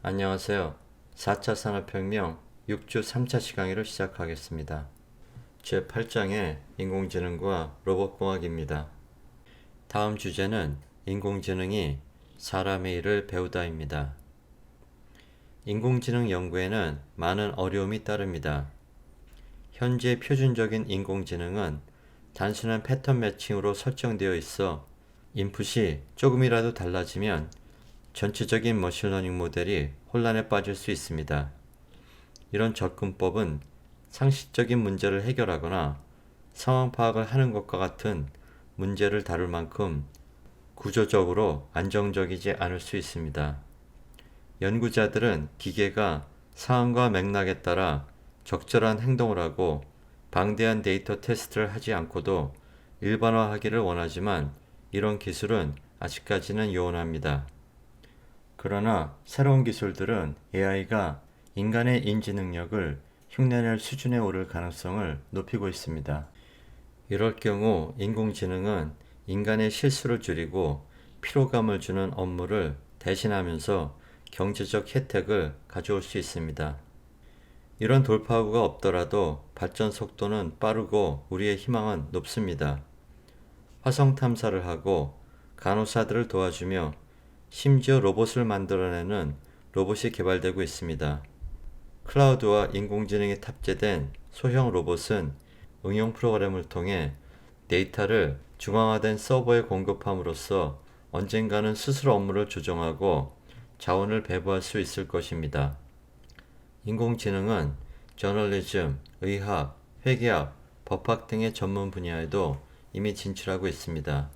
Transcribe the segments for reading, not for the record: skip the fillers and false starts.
안녕하세요. 4차 산업혁명 6주 3차 시강의를 시작하겠습니다. 제8장의 인공지능과 로봇공학입니다. 다음 주제는 인공지능이 사람의 일을 배우다입니다. 인공지능 연구에는 많은 어려움이 따릅니다. 현재 표준적인 인공지능은 단순한 패턴 매칭으로 설정되어 있어 인풋이 조금이라도 달라지면 전체적인 머신러닝 모델이 혼란에 빠질 수 있습니다. 이런 접근법은 상식적인 문제를 해결하거나 상황 파악을 하는 것과 같은 문제를 다룰 만큼 구조적으로 안정적이지 않을 수 있습니다. 연구자들은 기계가 상황과 맥락에 따라 적절한 행동을 하고 방대한 데이터 테스트를 하지 않고도 일반화하기를 원하지만 이런 기술은 아직까지는 요원합니다. 그러나 새로운 기술들은 AI가 인간의 인지 능력을 흉내낼 수준에 오를 가능성을 높이고 있습니다. 이럴 경우 인공지능은 인간의 실수를 줄이고 피로감을 주는 업무를 대신하면서 경제적 혜택을 가져올 수 있습니다. 이런 돌파구가 없더라도 발전 속도는 빠르고 우리의 희망은 높습니다. 화성 탐사를 하고 간호사들을 도와주며 심지어 로봇을 만들어내는 로봇이 개발되고 있습니다. 클라우드와 인공지능이 탑재된 소형 로봇은 응용 프로그램을 통해 데이터를 중앙화된 서버에 공급함으로써 언젠가는 스스로 업무를 조정하고 자원을 배분할 수 있을 것입니다. 인공지능은 저널리즘, 의학, 회계학, 법학 등의 전문 분야에도 이미 진출하고 있습니다.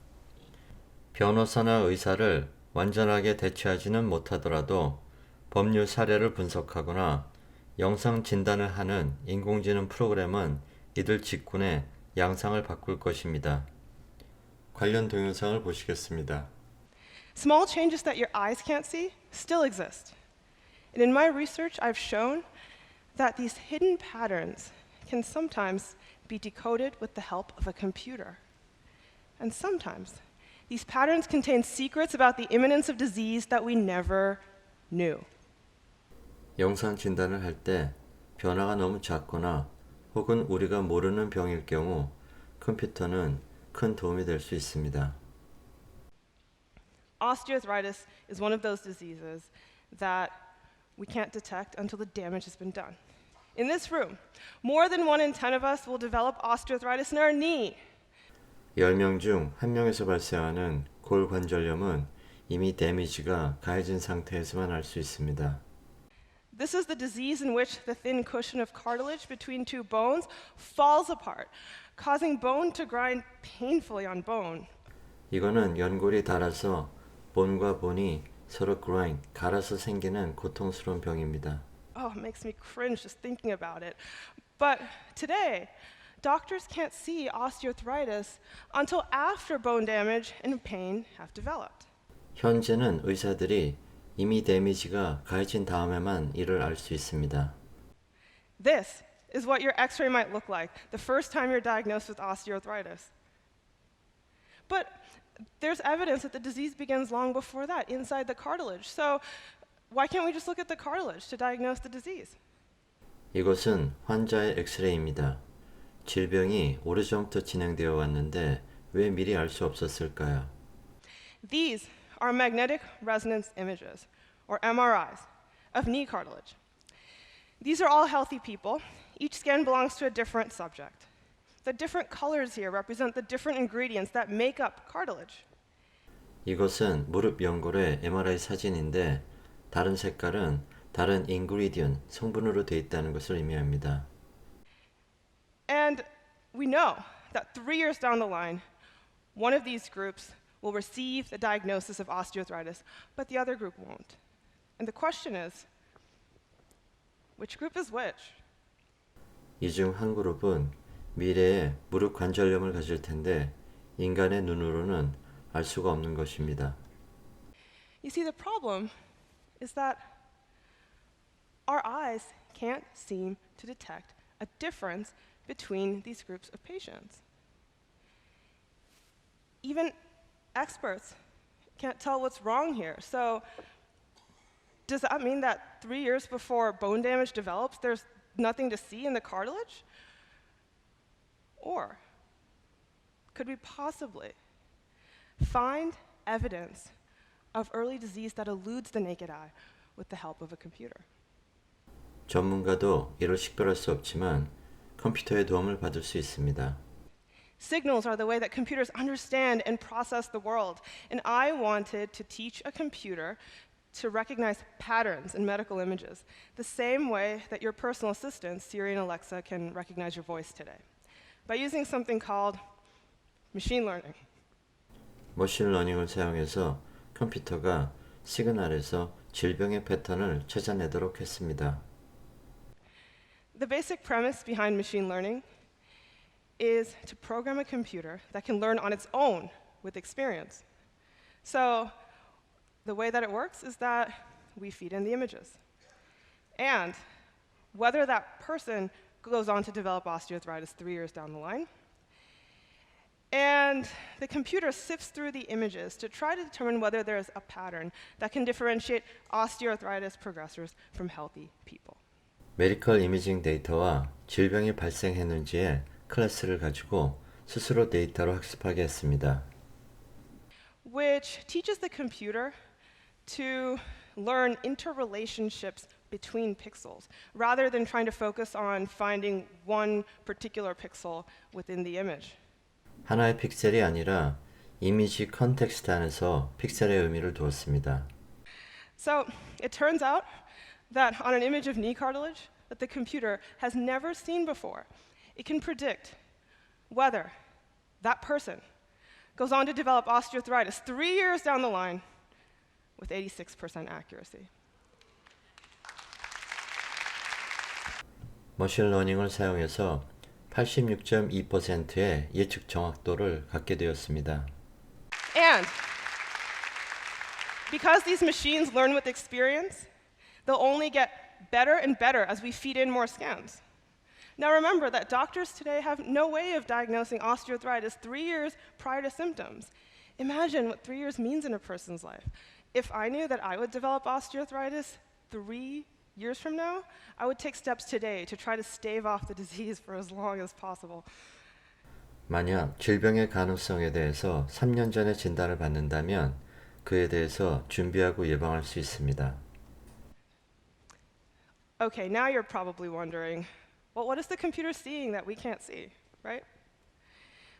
변호사나 의사를 완전하게 대체하지는 못하더라도 법률 사례를 분석하거나 영상 진단을 하는 인공지능 프로그램은 이들 직군의 양상을 바꿀 것입니다. 관련 동영상을 보시겠습니다. Small changes that your eyes can't see still exist. And in my research, I've shown that these hidden patterns can sometimes be decoded with the help of a computer. And sometimes these patterns contain secrets about the imminence of disease that we never knew. 영상 진단을 할 때 변화가 너무 작거나 혹은 우리가 모르는 병일 경우 컴퓨터는 큰 도움이 될 수 있습니다. Osteoarthritis is one of those diseases that we can't detect until the damage has been done. In this room, more than 1 in 10 of us will develop osteoarthritis in our knee. 10명 중 1명에서 발생하는 골관절염은 이미 데미지가 가해진 상태에서만 알 수 있습니다. This is the disease in which the thin cushion of cartilage between two bones falls apart, causing bone to grind painfully on bone. 이거는 연골이 닳아서 본과 본이 서로 갈아서 생기는 고통스러운 병입니다. Oh, it makes me cringe just thinking about it. But today, doctors can't see osteoarthritis until after bone damage and pain have developed. 현재는 의사들이 이미 데미지가 가해진 다음에만 이를 알 수 있습니다. This is what your x-ray might look like the first time you're diagnosed with osteoarthritis. But there's evidence that the disease begins long before that, inside the cartilage. So why can't we just look at the cartilage to diagnose the disease? 이것은 환자의 엑스레이입니다. 질병이 오래전부터 진행되어 왔는데 왜 미리 알 수 없었을까요? These are magnetic resonance images, or MRIs, of knee cartilage. These are all healthy people. Each scan belongs to a different subject. The different colors here represent the different ingredients that make up cartilage. 이것은 무릎 연골의 MRI 사진인데 다른 색깔은 다른 인그리디언 성분으로 되어 있다는 것을 의미합니다. And we know that 3 years down the line, one of these groups will receive the diagnosis of osteoarthritis, but the other group won't. And the question is, which group is which? 이 중 한 그룹은 미래에 무릎 관절염을 가질 텐데 인간의 눈으로는 알 수가 없는 것입니다. You see, the problem is that our eyes can't seem to detect a difference between these groups of patients. Even experts can't tell what's wrong here. So does that mean that 3 years before bone damage develops, there's nothing to see in the cartilage? Or could we possibly find evidence of early disease that eludes the naked eye with the help of a computer? 전문가도 이를 식별할 수 없지만 컴퓨터의 도움을 받을 수 있습니다. Signals are the way that computers understand and process the world. And I wanted to teach a computer to recognize patterns in medical images, the same way that your personal assistants, Siri and Alexa, can recognize your voice today, by using something called machine learning. 머신러닝을 사용해서 컴퓨터가 시그널에서 질병의 패턴을 찾아내도록 했습니다. The basic premise behind machine learning is to program a computer that can learn on its own with experience. So the way that it works is that we feed in the images. And whether that person goes on to develop osteoarthritis 3 years down the line, and the computer sifts through the images to try to determine whether there's a pattern that can differentiate osteoarthritis progressors from healthy people. 메디컬 이미징 데이터와 질병이 발생했는지의 클래스를 가지고 스스로 데이터로 학습하게 했습니다. Which teaches the computer to learn interrelationships between pixels, rather than trying to focus on finding one particular pixel within the image. 하나의 픽셀이 아니라 이미지 컨텍스트 안에서 픽셀의 의미를 두었습니다. So it turns out that on an image of knee cartilage that the computer has never seen before, it can predict whether that person goes on to develop osteoarthritis 3 years down the line with 86% accuracy. 머신러닝을 사용해서 86.2%의 예측 정확도를 갖게 되었습니다. And because these machines learn with experience, they'll only get better and better as we feed in more scans. Now remember that doctors today have no way of diagnosing osteoarthritis 3 years prior to symptoms. Imagine what 3 years means in a person's life. If I knew that I would develop osteoarthritis 3 years from now, I would take steps today to try to stave off the disease for as long as possible. 만약 질병의 가능성에 대해서 3년 전에 진단을 받는다면 그에 대해서 준비하고 예방할 수 있습니다. Okay, now you're probably wondering, well, what is the computer seeing that we can't see, right?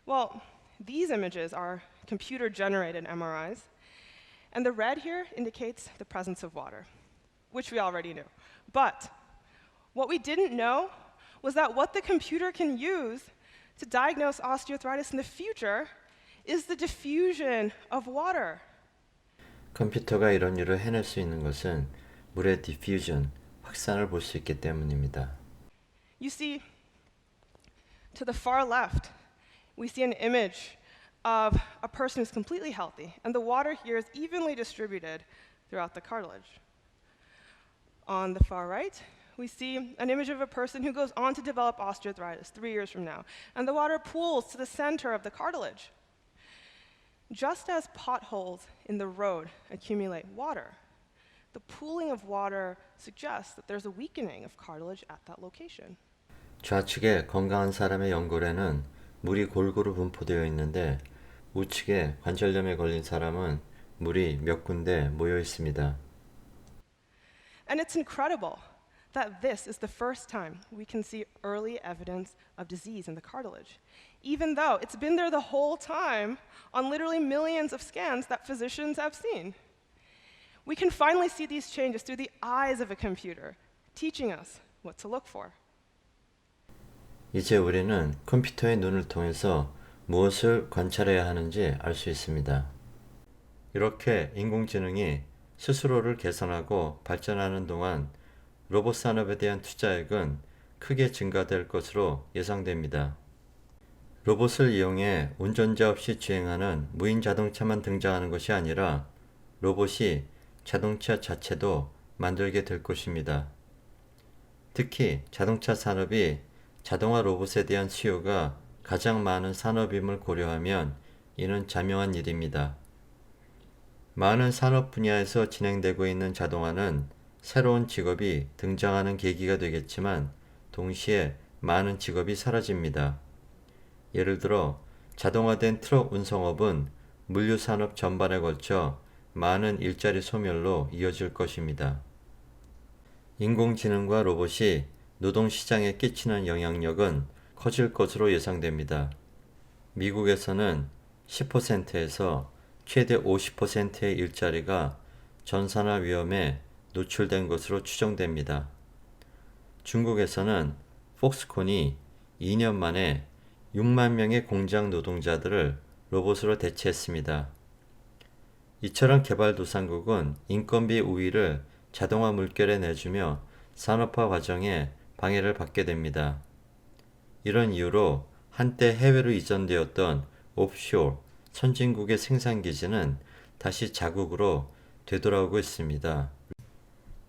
Well, these images are computer-generated MRIs, and the red here indicates the presence of water, which we already knew. But what we didn't know was that what the computer can use to diagnose osteoarthritis in the future is the diffusion of water. 컴퓨터가 이런 일을 해낼 수 있는 것은 물의 디퓨전, 확산을 볼 수 있기 때문입니다. You see, to the far left, we see an image of a person who's completely healthy, and the water here is evenly distributed throughout the cartilage. On the far right, we see an image of a person who goes on to develop osteoarthritis 3 years from now, and the water pools to the center of the cartilage. Just as potholes in the road accumulate water, the pooling of water suggests that there's a weakening of cartilage at that location. 좌측에 건강한 사람의 연골에는 물이 골고루 분포되어 있는데 우측에 관절염에 걸린 사람은 물이 몇 군데 모여 있습니다. And it's incredible that this is the first time we can see early evidence of disease in the cartilage, even though it's been there the whole time on literally millions of scans that physicians have seen. We can finally see these changes through the eyes of a computer, teaching us what to look for. 이제 우리는 컴퓨터의 눈을 통해서 무엇을 관찰해야 하는지 알 수 있습니다. 이렇게 인공지능이 스스로를 개선하고 발전하는 동안 로봇 산업에 대한 투자액은 크게 증가될 것으로 예상됩니다. 로봇을 이용해 운전자 없이 주행하는 무인 자동차만 등장하는 것이 아니라 로봇이 자동차 자체도 만들게 될 것입니다. 특히 자동차 산업이 자동화 로봇에 대한 수요가 가장 많은 산업임을 고려하면 이는 자명한 일입니다. 많은 산업 분야에서 진행되고 있는 자동화는 새로운 직업이 등장하는 계기가 되겠지만 동시에 많은 직업이 사라집니다. 예를 들어 자동화된 트럭 운송업은 물류산업 전반에 걸쳐 많은 일자리 소멸로 이어질 것입니다. 인공지능과 로봇이 노동시장에 끼치는 영향력은 커질 것으로 예상됩니다. 미국에서는 10%에서 최대 50%의 일자리가 전산화 위험에 노출된 것으로 추정됩니다. 중국에서는 폭스콘이 2년 만에 6만 명의 공장 노동자들을 로봇으로 대체했습니다. 이처럼 개발도상국은 인건비 우위를 자동화 물결에 내주며 산업화 과정에 방해를 받게 됩니다. 이런 이유로 한때 해외로 이전되었던 옵쇼어, 선진국의 생산기지는 다시 자국으로 되돌아오고 있습니다.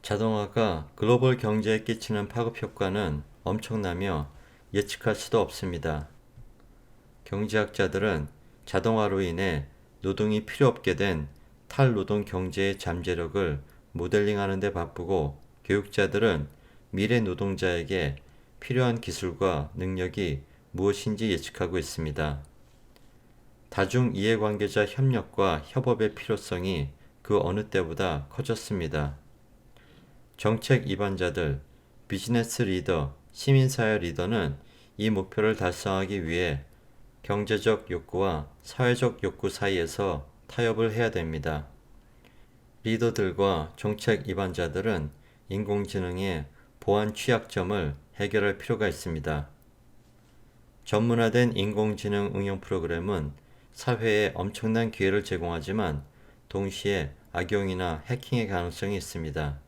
자동화가 글로벌 경제에 끼치는 파급 효과는 엄청나며 예측할 수도 없습니다. 경제학자들은 자동화로 인해 노동이 필요 없게 된 탈노동 경제의 잠재력을 모델링하는 데 바쁘고, 교육자들은 미래 노동자에게 필요한 기술과 능력이 무엇인지 예측하고 있습니다. 다중 이해관계자 협력과 협업의 필요성이 그 어느 때보다 커졌습니다. 정책 입안자들, 비즈니스 리더, 시민사회 리더는 이 목표를 달성하기 위해 경제적 욕구와 사회적 욕구 사이에서 타협을 해야 됩니다. 리더들과 정책 입안자들은 인공지능의 보안 취약점을 해결할 필요가 있습니다. 전문화된 인공지능 응용 프로그램은 사회에 엄청난 기회를 제공하지만 동시에 악용이나 해킹의 가능성이 있습니다.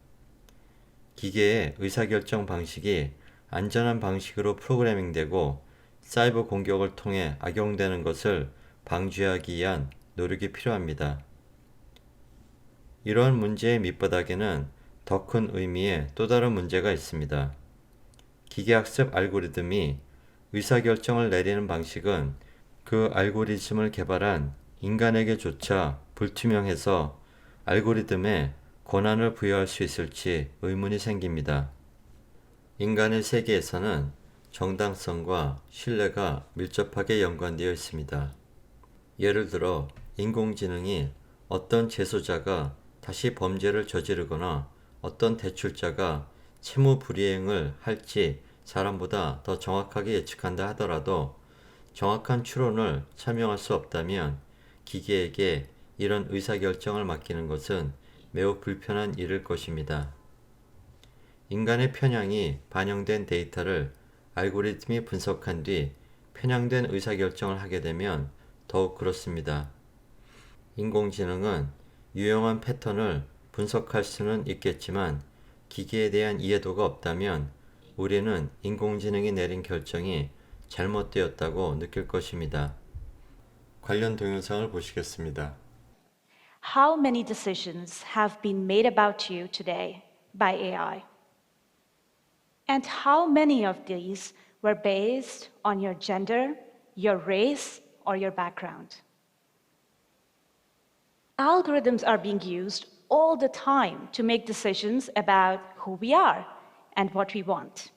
기계의 의사결정 방식이 안전한 방식으로 프로그래밍되고 사이버 공격을 통해 악용되는 것을 방지하기 위한 노력이 필요합니다. 이러한 문제의 밑바닥에는 더 큰 의미의 또 다른 문제가 있습니다. 기계학습 알고리즘이 의사결정을 내리는 방식은 그 알고리즘을 개발한 인간에게조차 불투명해서 알고리즘에 권한을 부여할 수 있을지 의문이 생깁니다. 인간의 세계에서는 정당성과 신뢰가 밀접하게 연관되어 있습니다. 예를 들어 인공지능이 어떤 재소자가 다시 범죄를 저지르거나 어떤 대출자가 채무 불이행을 할지 사람보다 더 정확하게 예측한다 하더라도 정확한 추론을 설명할 수 없다면 기계에게 이런 의사결정을 맡기는 것은 매우 불편한 일일 것입니다. 인간의 편향이 반영된 데이터를 알고리즘이 분석한 뒤 편향된 의사결정을 하게 되면 더욱 그렇습니다. 인공지능은 유용한 패턴을 분석할 수는 있겠지만 기계에 대한 이해도가 없다면 우리는 인공지능이 내린 결정이 잘못되었다고 느낄 것입니다. 관련 동영상을 보시겠습니다. How many decisions have been made about you today by AI? And how many of these were based on your gender, your race, or your background? Algorithms are being used all the time to make decisions about who we are and what we want.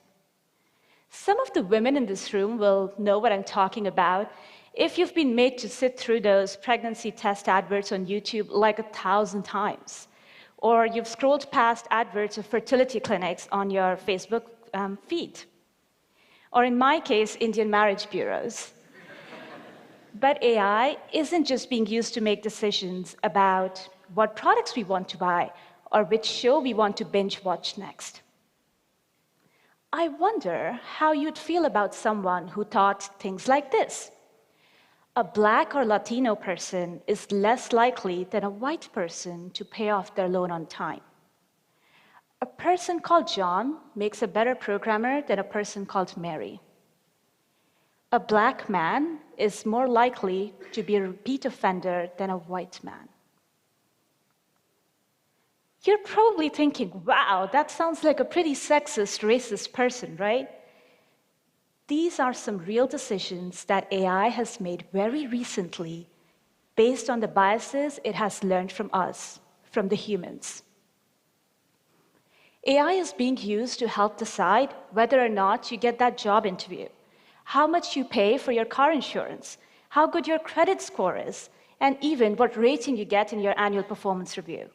Some of the women in this room will know what I'm talking about if you've been made to sit through those pregnancy test adverts on YouTube like 1,000 times, or you've scrolled past adverts of fertility clinics on your Facebook feed, or in my case, Indian marriage bureaus. But AI isn't just being used to make decisions about what products we want to buy or which show we want to binge watch next. I wonder how you'd feel about someone who thought things like this. A Black or Latino person is less likely than a white person to pay off their loan on time. A person called John makes a better programmer than a person called Mary. A Black man is more likely to be a repeat offender than a white man. You're probably thinking, wow, that sounds like a pretty sexist, racist person, right? These are some real decisions that AI has made very recently based on the biases it has learned from us, from the humans. AI is being used to help decide whether or not you get that job interview, how much you pay for your car insurance, how good your credit score is, and even what rating you get in your annual performance review.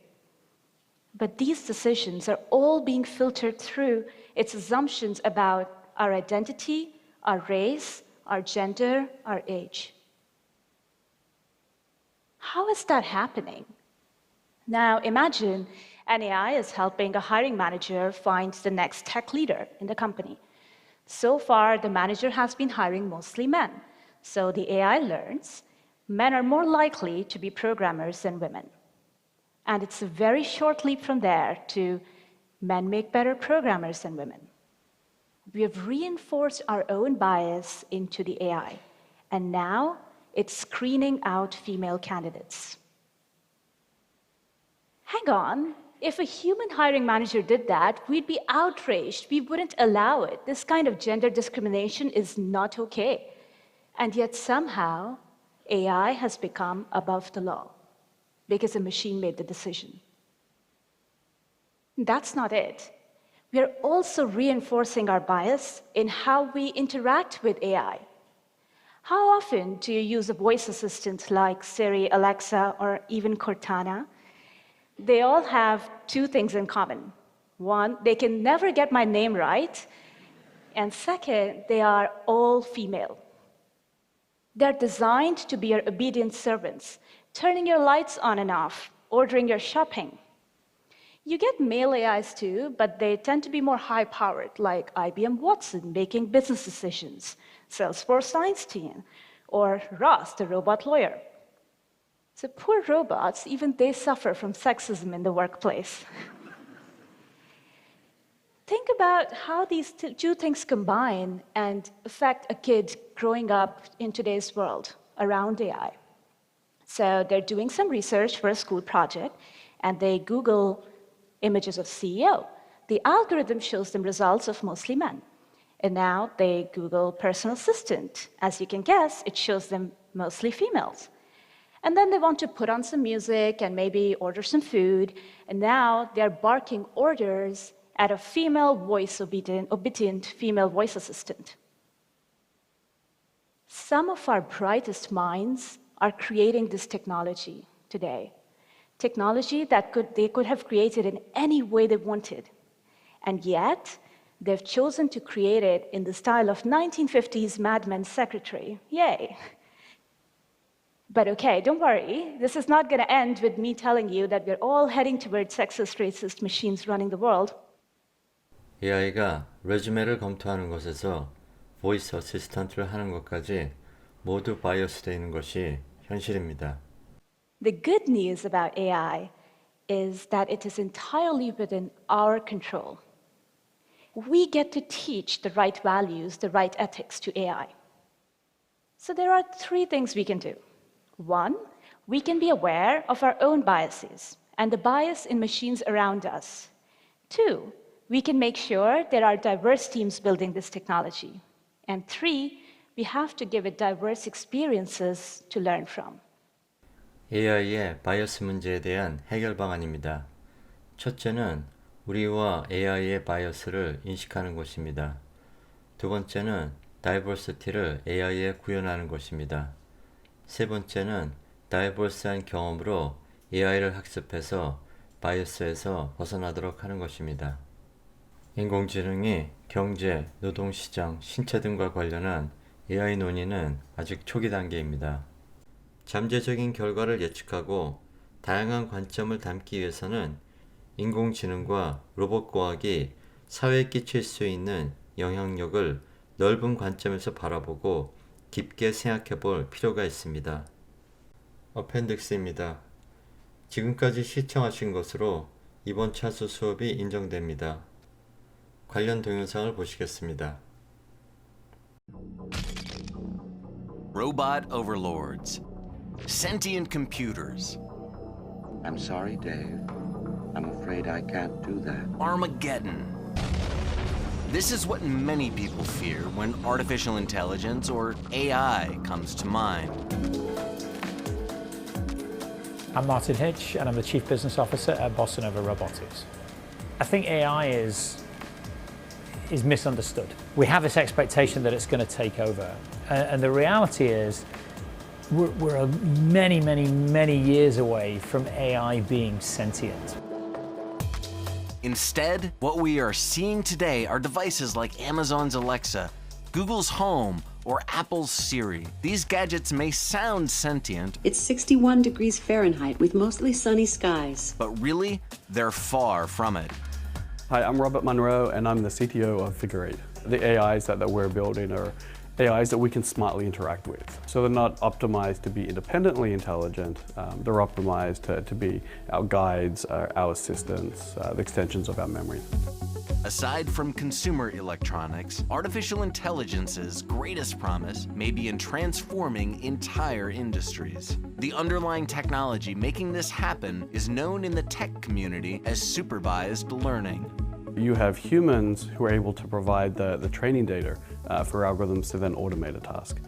But these decisions are all being filtered through its assumptions about our identity, our race, our gender, our age. How is that happening? Now imagine an AI is helping a hiring manager find the next tech leader in the company. So far, the manager has been hiring mostly men. So the AI learns men are more likely to be programmers than women. And it's a very short leap from there to men make better programmers than women. We have reinforced our own bias into the AI, and now it's screening out female candidates. Hang on, if a human hiring manager did that, we'd be outraged. We wouldn't allow it. This kind of gender discrimination is not okay. And yet somehow, AI has become above the law because a machine made the decision. That's not it. We are also reinforcing our bias in how we interact with AI. How often do you use a voice assistant like Siri, Alexa, or even Cortana? They all have two things in common. One, they can never get my name right. And second, they are all female. They're designed to be your obedient servants, turning your lights on and off, ordering your shopping. You get male AIs too, but they tend to be more high-powered, like IBM Watson making business decisions, Salesforce Einstein, or Ross, the robot lawyer. So poor robots, even they suffer from sexism in the workplace. Think about how these two things combine and affect a kid growing up in today's world around AI. So they're doing some research for a school project, and they Google images of CEO. The algorithm shows them results of mostly men. And now they Google personal assistant. As you can guess, it shows them mostly females. And then they want to put on some music and maybe order some food. And now they're barking orders at a female voice obedient female voice assistant. Some of our brightest minds are creating this technology today. Technology that they could have created in any way they wanted. And yet, they've chosen to create it in the style of 1950s Mad Men secretary. Yay. But okay, don't worry. This is not going to end with me telling you that we're all heading towards sexist, racist machines running the world. AI가 레주메를 검토하는 것에서 보이스 어시스턴트를 하는 것까지 모두 바이어스되어 있는 것이 현실입니다. The good news about AI is that it is entirely within our control. We get to teach the right values, the right ethics to AI. So there are three things we can do. One, we can be aware of our own biases and the bias in machines around us. Two, we can make sure there are diverse teams building this technology. And three, we have to give it diverse experiences to learn from. AI의 바이어스 문제에 대한 해결 방안입니다. 첫째는 우리와 AI의 바이어스를 인식하는 것입니다. 두 번째는 다이버시티를 AI에 구현하는 것입니다. 세 번째는 다이버스한 경험으로 AI를 학습해서 바이어스에서 벗어나도록 하는 것입니다. 인공지능이 경제, 노동시장, 신체 등과 관련한 AI 논의는 아직 초기 단계입니다. 잠재적인 결과를 예측하고 다양한 관점을 담기 위해서는 인공지능과 로봇과학이 사회에 끼칠 수 있는 영향력을 넓은 관점에서 바라보고 깊게 생각해 볼 필요가 있습니다. 어펜딕스입니다. 지금까지 시청하신 것으로 이번 차수 수업이 인정됩니다. 관련 동영상을 보시겠습니다. Robot overlords. Sentient computers. I'm sorry, Dave. I'm afraid I can't do that. Armageddon. This is what many people fear when artificial intelligence or AI comes to mind. I'm Martin Hitch, and I'm the Chief Business Officer at Bossa Nova Robotics. I think AI is misunderstood. We have this expectation that it's going to take over. And the reality is we're many, many, many years away from AI being sentient. Instead, what we are seeing today are devices like Amazon's Alexa, Google's Home, or Apple's Siri. These gadgets may sound sentient. It's 61 degrees Fahrenheit with mostly sunny skies. But really, they're far from it. Hi, I'm Robert Monroe, and I'm the CTO of Figure 8. The AIs that we're building are AIs that we can smartly interact with. So they're not optimized to be independently intelligent. They're optimized to be our guides, our assistants, the extensions of our memory. Aside from consumer electronics, artificial intelligence's greatest promise may be in transforming entire industries. The underlying technology making this happen is known in the tech community as supervised learning. You have humans who are able to provide the training data for algorithms to then automate a task.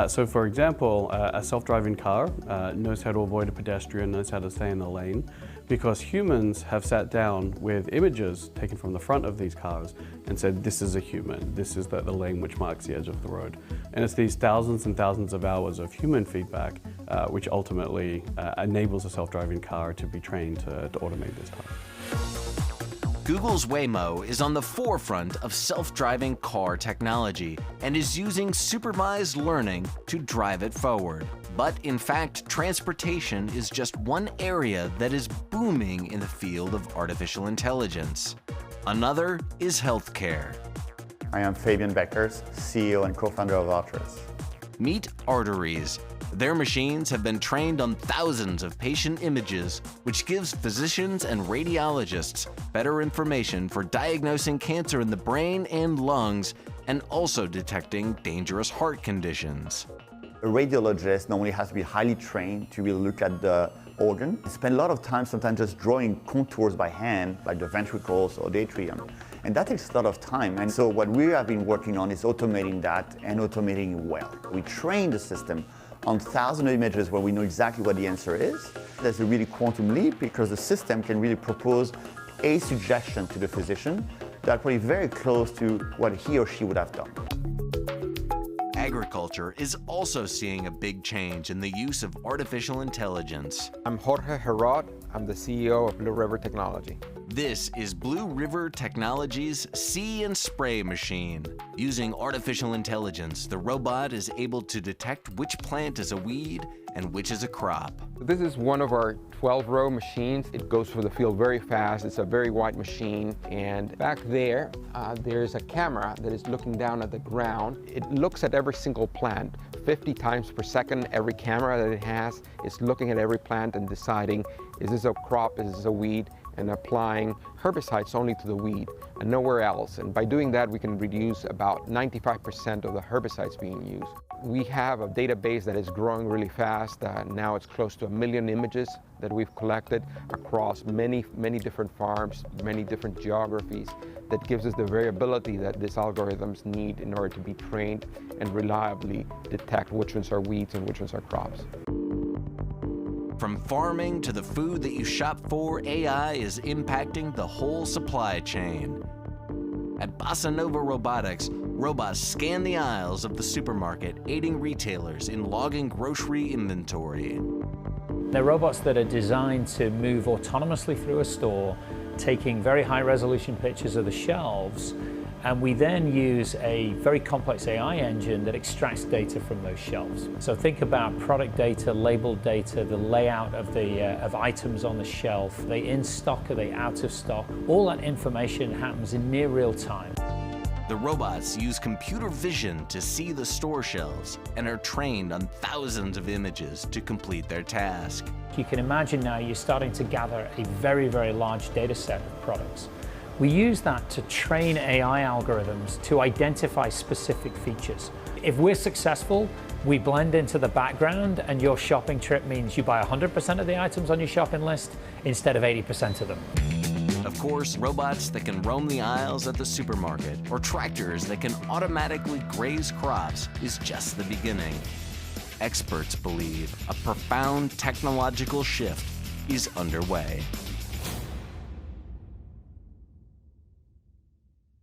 So for example, a self-driving car knows how to avoid a pedestrian, knows how to stay in the lane, because humans have sat down with images taken from the front of these cars and said, this is a human, this is the lane which marks the edge of the road. And it's these thousands and thousands of hours of human feedback which ultimately enables a self-driving car to be trained to automate this task. Google's Waymo is on the forefront of self-driving car technology and is using supervised learning to drive it forward. But in fact, transportation is just one area that is booming in the field of artificial intelligence. Another is healthcare. I am Fabian Beckers, CEO and co-founder of Arteris. Meet Arteries. Their machines have been trained on thousands of patient images, which gives physicians and radiologists better information for diagnosing cancer in the brain and lungs, and also detecting dangerous heart conditions. A radiologist normally has to be highly trained to really look at the organ. They spend a lot of time sometimes just drawing contours by hand, like the ventricles or the atrium. And that takes a lot of time. And so what we have been working on is automating that and automating it well. We train the system on thousands of images where we know exactly what the answer is. There's a really quantum leap because the system can really propose a suggestion to the physician that probably very close to what he or she would have done. Agriculture is also seeing a big change in the use of artificial intelligence. I'm Jorge Herod. I'm the CEO of Blue River Technology. This is Blue River Technology's See and Spray machine. Using artificial intelligence, the robot is able to detect which plant is a weed and which is a crop. This is one of our 12-row machines. It goes through the field very fast. It's a very wide machine. And back there, there's a camera that is looking down at the ground. It looks at every single plant 50 times per second. Every camera that it has is looking at every plant and deciding, is this a crop, is this a weed, and applying herbicides only to the weed and nowhere else. And by doing that, we can reduce about 95% of the herbicides being used. We have a database that is growing really fast. Now it's close to 1 million images that we've collected across many, many different farms, many different geographies. That gives us the variability that these algorithms need in order to be trained and reliably detect which ones are weeds and which ones are crops. From farming to the food that you shop for, AI is impacting the whole supply chain. At Bossa Nova Robotics, robots scan the aisles of the supermarket, aiding retailers in logging grocery inventory. They're robots that are designed to move autonomously through a store, taking very high-resolution pictures of the shelves, and we then use a very complex AI engine that extracts data from those shelves. So think about product data, labeled data, the layout of of items on the shelf. Are they in stock? Are they out of stock? All that information happens in near real time. The robots use computer vision to see the store shelves and are trained on thousands of images to complete their task. You can imagine now you're starting to gather a very, very large data set of products. We use that to train AI algorithms to identify specific features. If we're successful, we blend into the background and your shopping trip means you buy 100% of the items on your shopping list instead of 80% of them. Of course, robots that can roam the aisles at the supermarket or tractors that can automatically graze crops is just the beginning. Experts believe a profound technological shift is underway.